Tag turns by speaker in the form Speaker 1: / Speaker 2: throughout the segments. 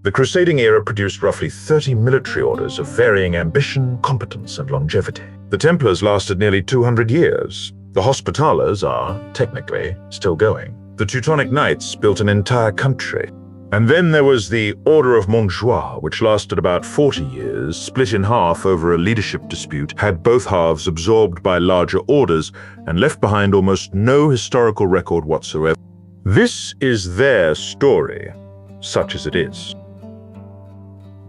Speaker 1: The crusading era produced roughly 30 military orders of varying ambition, competence, and longevity. The Templars lasted nearly 200 years. The Hospitallers are, technically, still going. The Teutonic Knights built an entire country. And then there was the Order of Montjoie, which lasted about 40 years, split in half over a leadership dispute, had both halves absorbed by larger orders, and left behind almost no historical record whatsoever. This is their story, such as it is.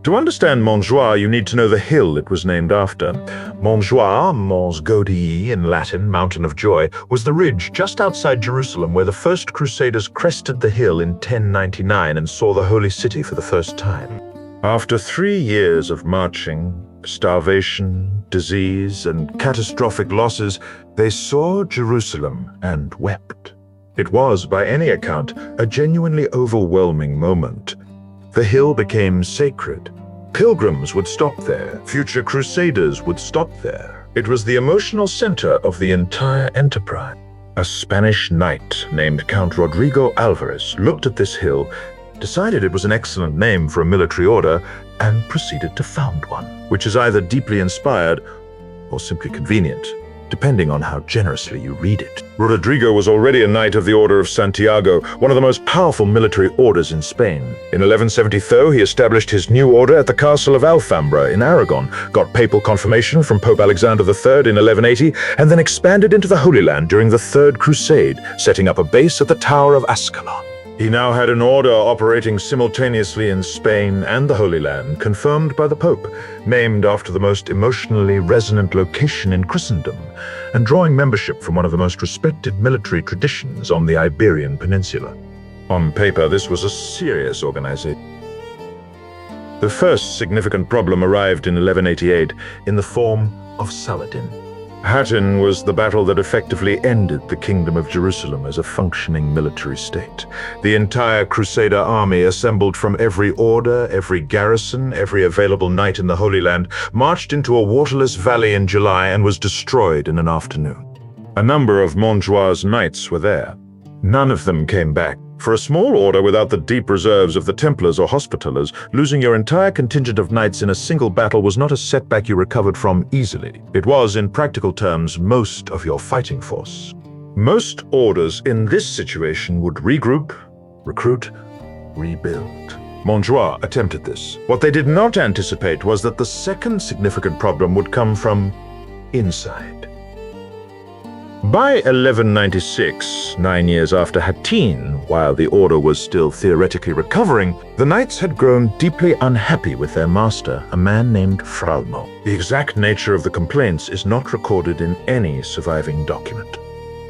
Speaker 1: To understand Montjoie, you need to know the hill it was named after. Montjoie, Mons Gaudii in Latin, Mountain of Joy, was the ridge just outside Jerusalem where the first Crusaders crested the hill in 1099 and saw the Holy City for the first time. After 3 years of marching, starvation, disease, and catastrophic losses, they saw Jerusalem and wept. It was, by any account, a genuinely overwhelming moment. The hill became sacred. Pilgrims would stop there. Future crusaders would stop there. It was the emotional center of the entire enterprise. A Spanish knight named Count Rodrigo Alvarez looked at this hill, decided it was an excellent name for a military order, and proceeded to found one, which is either deeply inspired or simply convenient, depending on how generously you read it. Rodrigo was already a knight of the Order of Santiago, one of the most powerful military orders in Spain. In 1173, he established his new order at the castle of Alfambra in Aragon, got papal confirmation from Pope Alexander III in 1180, and then expanded into the Holy Land during the Third Crusade, setting up a base at the Tower of Ascalon. He now had an order operating simultaneously in Spain and the Holy Land, confirmed by the Pope, named after the most emotionally resonant location in Christendom, and drawing membership from one of the most respected military traditions on the Iberian Peninsula. On paper, this was a serious organization. The first significant problem arrived in 1188 in the form of Saladin. Hattin was the battle that effectively ended the Kingdom of Jerusalem as a functioning military state. The entire Crusader army, assembled from every order, every garrison, every available knight in the Holy Land, marched into a waterless valley in July and was destroyed in an afternoon. A number of Montjoie's knights were there. None of them came back. For a small order without the deep reserves of the Templars or Hospitallers, losing your entire contingent of knights in a single battle was not a setback you recovered from easily. It was, in practical terms, most of your fighting force. Most orders in this situation would regroup, recruit, rebuild. Montjoie attempted this. What they did not anticipate was that the second significant problem would come from inside. By 1196, 9 years after Hattin, while the order was still theoretically recovering, the knights had grown deeply unhappy with their master, a man named Fralmo. The exact nature of the complaints is not recorded in any surviving document.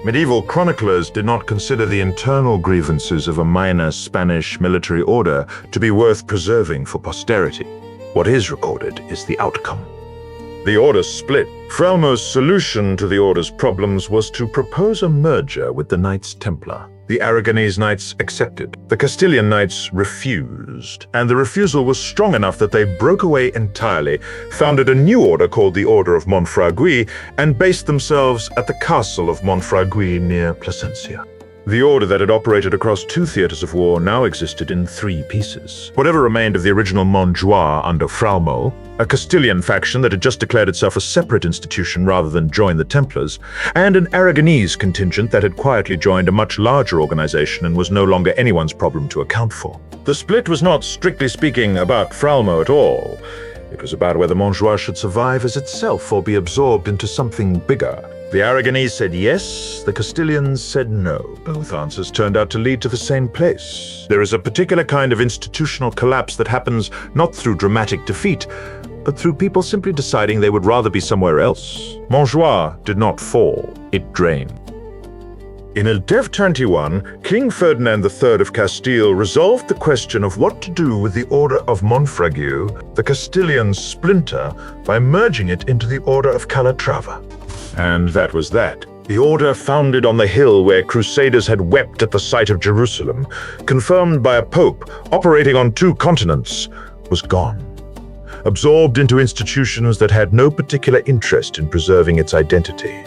Speaker 1: Medieval chroniclers did not consider the internal grievances of a minor Spanish military order to be worth preserving for posterity. What is recorded is the outcome. The order split. Fralmo's solution to the order's problems was to propose a merger with the Knights Templar. The Aragonese knights accepted. The Castilian knights refused, and the refusal was strong enough that they broke away entirely, founded a new order called the Order of Montfragui, and based themselves at the castle of Montfragui near Plasencia. The order that had operated across 2 theaters of war now existed in 3 pieces. Whatever remained of the original Montjoie under Fralmo, a Castilian faction that had just declared itself a separate institution rather than join the Templars, and an Aragonese contingent that had quietly joined a much larger organization and was no longer anyone's problem to account for. The split was not, strictly speaking, about Fralmo at all. It was about whether Montjoie should survive as itself or be absorbed into something bigger. The Aragonese said yes, the Castilians said no. Both answers turned out to lead to the same place. There is a particular kind of institutional collapse that happens not through dramatic defeat, but through people simply deciding they would rather be somewhere else. Montjoie did not fall, it drained. In 1121, King Ferdinand III of Castile resolved the question of what to do with the Order of Montfragui, the Castilian splinter, by merging it into the Order of Calatrava. And that was that. The order founded on the hill where crusaders had wept at the sight of Jerusalem, confirmed by a pope operating on 2 continents, was gone. Absorbed into institutions that had no particular interest in preserving its identity.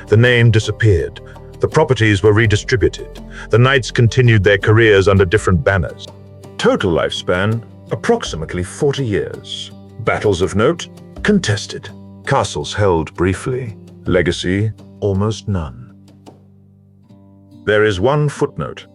Speaker 1: The name disappeared. The properties were redistributed. The knights continued their careers under different banners. Total lifespan, approximately 40 years. Battles of note, contested. Castles held briefly. Legacy, almost none. There is one footnote.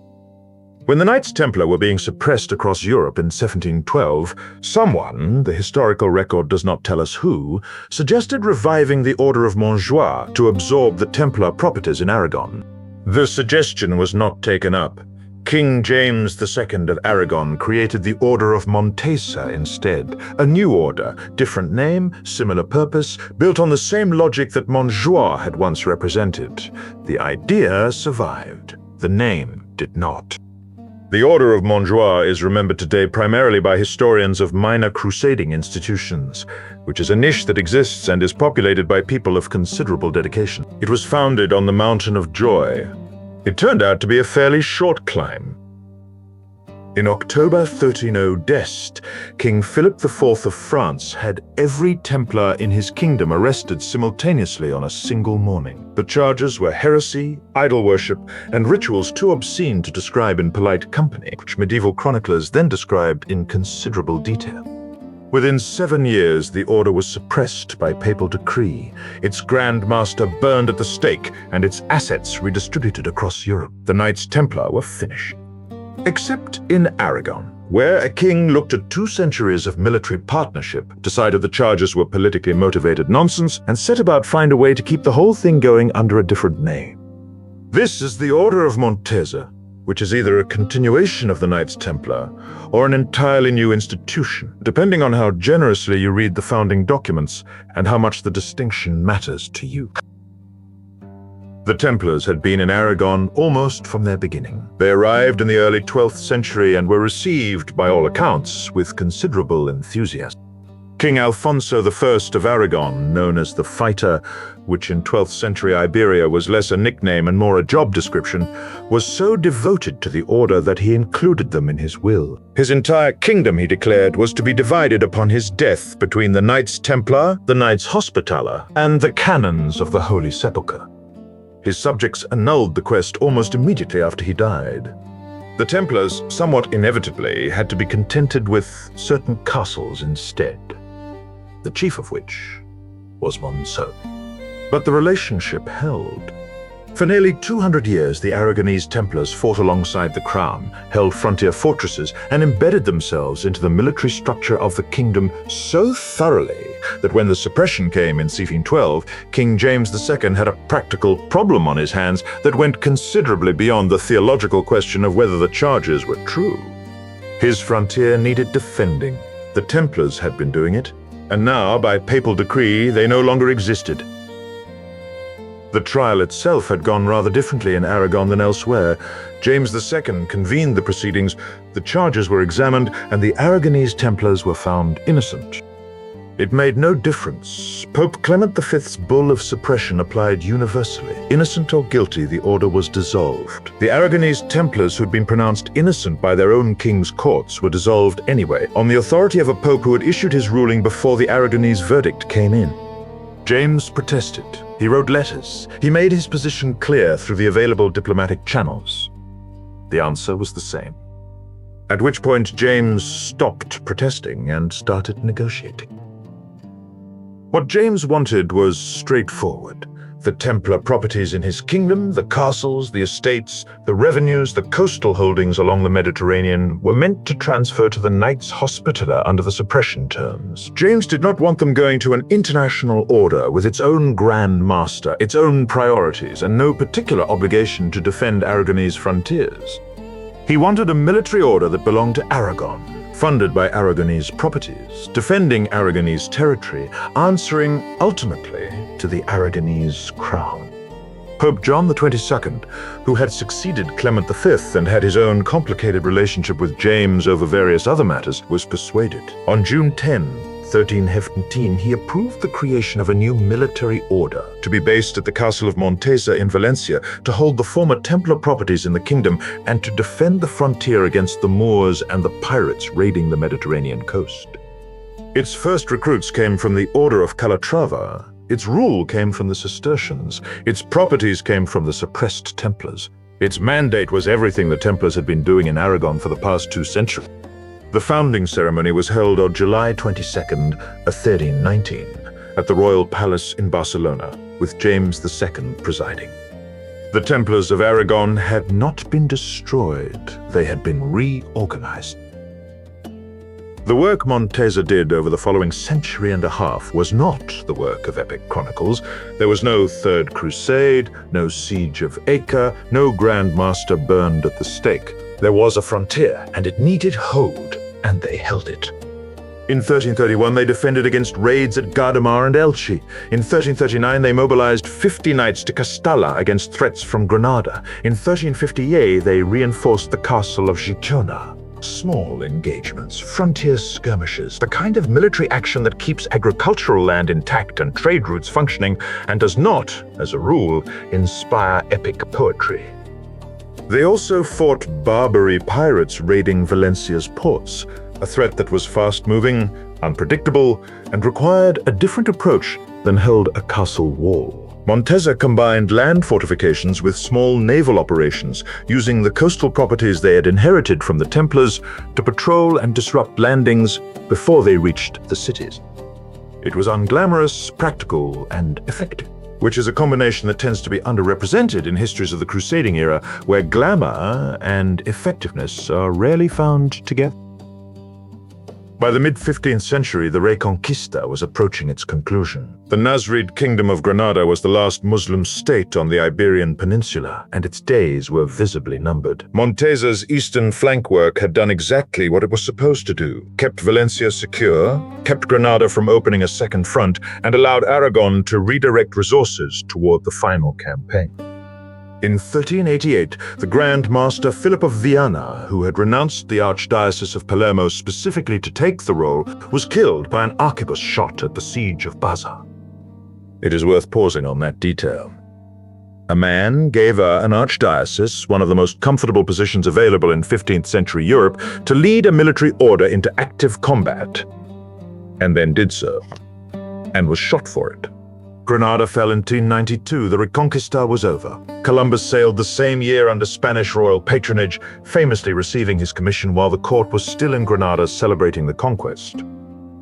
Speaker 1: When the Knights Templar were being suppressed across Europe in 1712, someone, the historical record does not tell us who, suggested reviving the Order of Montjoie to absorb the Templar properties in Aragon. The suggestion was not taken up. King James II of Aragon created the Order of Montesa instead, a new order, different name, similar purpose, built on the same logic that Montjoie had once represented. The idea survived. The name did not. The Order of Montjoie is remembered today primarily by historians of minor crusading institutions, which is a niche that exists and is populated by people of considerable dedication. It was founded on the Mountain of Joy. It turned out to be a fairly short climb. In October 1310, King Philip IV of France had every Templar in his kingdom arrested simultaneously on a single morning. The charges were heresy, idol worship, and rituals too obscene to describe in polite company, which medieval chroniclers then described in considerable detail. Within 7 years, the order was suppressed by papal decree, its Grand Master burned at the stake, and its assets redistributed across Europe. The Knights Templar were finished. Except in Aragon, where a king looked at 2 centuries of military partnership, decided the charges were politically motivated nonsense, and set about find a way to keep the whole thing going under a different name. This is the Order of Montesa, which is either a continuation of the Knights Templar or an entirely new institution, depending on how generously you read the founding documents and how much the distinction matters to you. The Templars had been in Aragon almost from their beginning. They arrived in the early 12th century and were received, by all accounts, with considerable enthusiasm. King Alfonso I of Aragon, known as the Fighter, which in 12th century Iberia was less a nickname and more a job description, was so devoted to the order that he included them in his will. His entire kingdom, he declared, was to be divided upon his death between the Knights Templar, the Knights Hospitaller, and the canons of the Holy Sepulchre. His subjects annulled the quest almost immediately after he died. The Templars, somewhat inevitably, had to be contented with certain castles instead, the chief of which was Montjoie. But the relationship held. For nearly 200 years, the Aragonese Templars fought alongside the crown, held frontier fortresses, and embedded themselves into the military structure of the kingdom so thoroughly that when the suppression came in 1712, King James II had a practical problem on his hands that went considerably beyond the theological question of whether the charges were true. His frontier needed defending. The Templars had been doing it, and now, by papal decree, they no longer existed. The trial itself had gone rather differently in Aragon than elsewhere. James II convened the proceedings, the charges were examined, and the Aragonese Templars were found innocent. It made no difference. Pope Clement V's bull of suppression applied universally. Innocent or guilty, the order was dissolved. The Aragonese Templars who'd been pronounced innocent by their own king's courts were dissolved anyway, on the authority of a pope who had issued his ruling before the Aragonese verdict came in. James protested. He wrote letters. He made his position clear through the available diplomatic channels. The answer was the same. At which point James stopped protesting and started negotiating. What James wanted was straightforward. The Templar properties in his kingdom, the castles, the estates, the revenues, the coastal holdings along the Mediterranean were meant to transfer to the Knights Hospitaller under the suppression terms. James did not want them going to an international order with its own Grand Master, its own priorities, and no particular obligation to defend Aragonese frontiers. He wanted a military order that belonged to Aragon, funded by Aragonese properties, defending Aragonese territory, answering ultimately to the Aragonese crown. Pope John XXII, who had succeeded Clement V and had his own complicated relationship with James over various other matters, was persuaded. On June 10, 1317, he approved the creation of a new military order to be based at the castle of Montesa in Valencia to hold the former Templar properties in the kingdom and to defend the frontier against the Moors and the pirates raiding the Mediterranean coast. Its first recruits came from the Order of Calatrava. Its rule came from the Cistercians. Its properties came from the suppressed Templars. Its mandate was everything the Templars had been doing in Aragon for the past 2 centuries. The founding ceremony was held on July 22nd, 1319, at the Royal Palace in Barcelona, with James II presiding. The Templars of Aragon had not been destroyed, they had been reorganized. The work Montesa did over the following century and a half was not the work of epic chronicles. There was no Third Crusade, no Siege of Acre, no Grand Master burned at the stake. There was a frontier, and it needed hold, and they held it. In 1331, they defended against raids at Gardamar and Elche. In 1339, they mobilized 50 knights to Castalla against threats from Granada. In 1358, they reinforced the castle of Gitona. Small engagements, frontier skirmishes, the kind of military action that keeps agricultural land intact and trade routes functioning and does not, as a rule, inspire epic poetry. They also fought Barbary pirates raiding Valencia's ports, a threat that was fast-moving, unpredictable, and required a different approach than held a castle wall. Montesa combined land fortifications with small naval operations, using the coastal properties they had inherited from the Templars to patrol and disrupt landings before they reached the cities. It was unglamorous, practical, and effective, which is a combination that tends to be underrepresented in histories of the crusading era, where glamour and effectiveness are rarely found together. By the mid-15th century, the Reconquista was approaching its conclusion. The Nasrid Kingdom of Granada was the last Muslim state on the Iberian Peninsula, and its days were visibly numbered. Montesa's eastern flank work had done exactly what it was supposed to do: kept Valencia secure, kept Granada from opening a second front, and allowed Aragon to redirect resources toward the final campaign. In 1388, the Grand Master Philip of Viana, who had renounced the Archdiocese of Palermo specifically to take the role, was killed by an arquebus shot at the siege of Baza. It is worth pausing on that detail. A man gave an archdiocese, one of the most comfortable positions available in 15th century Europe, to lead a military order into active combat, and then did so, and was shot for it. Granada fell in 1092, the Reconquista was over. Columbus sailed the same year under Spanish royal patronage, famously receiving his commission while the court was still in Granada celebrating the conquest.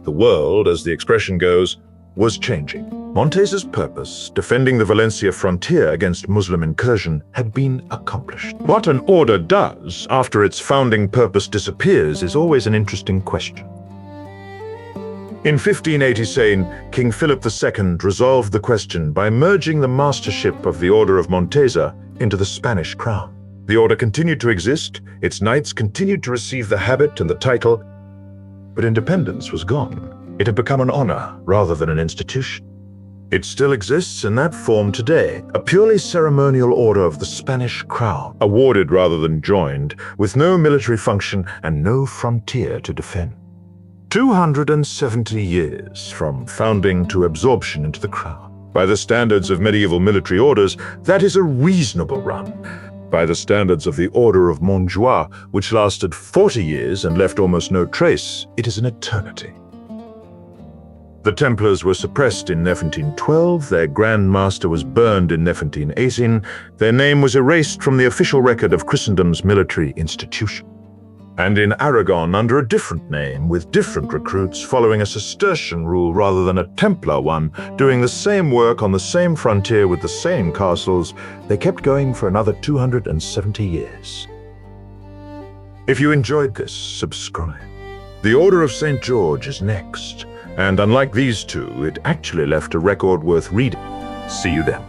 Speaker 1: The world, as the expression goes, was changing. Montesa's purpose, defending the Valencia frontier against Muslim incursion, had been accomplished. What an order does after its founding purpose disappears is always an interesting question. In 1587, King Philip II resolved the question by merging the mastership of the Order of Montesa into the Spanish crown. The order continued to exist, its knights continued to receive the habit and the title, but independence was gone. It had become an honor rather than an institution. It still exists in that form today, a purely ceremonial order of the Spanish crown, awarded rather than joined, with no military function and no frontier to defend. 270 years from founding to absorption into the crown. By the standards of medieval military orders, that is a reasonable run. By the standards of the Order of Montjoie, which lasted 40 years and left almost no trace, it is an eternity. The Templars were suppressed in 1712, their Grand Master was burned in 1718, their name was erased from the official record of Christendom's military institution. And in Aragon, under a different name, with different recruits, following a Cistercian rule rather than a Templar one, doing the same work on the same frontier with the same castles, they kept going for another 270 years. If you enjoyed this, subscribe. The Order of St. George is next, and unlike these two, it actually left a record worth reading. See you then.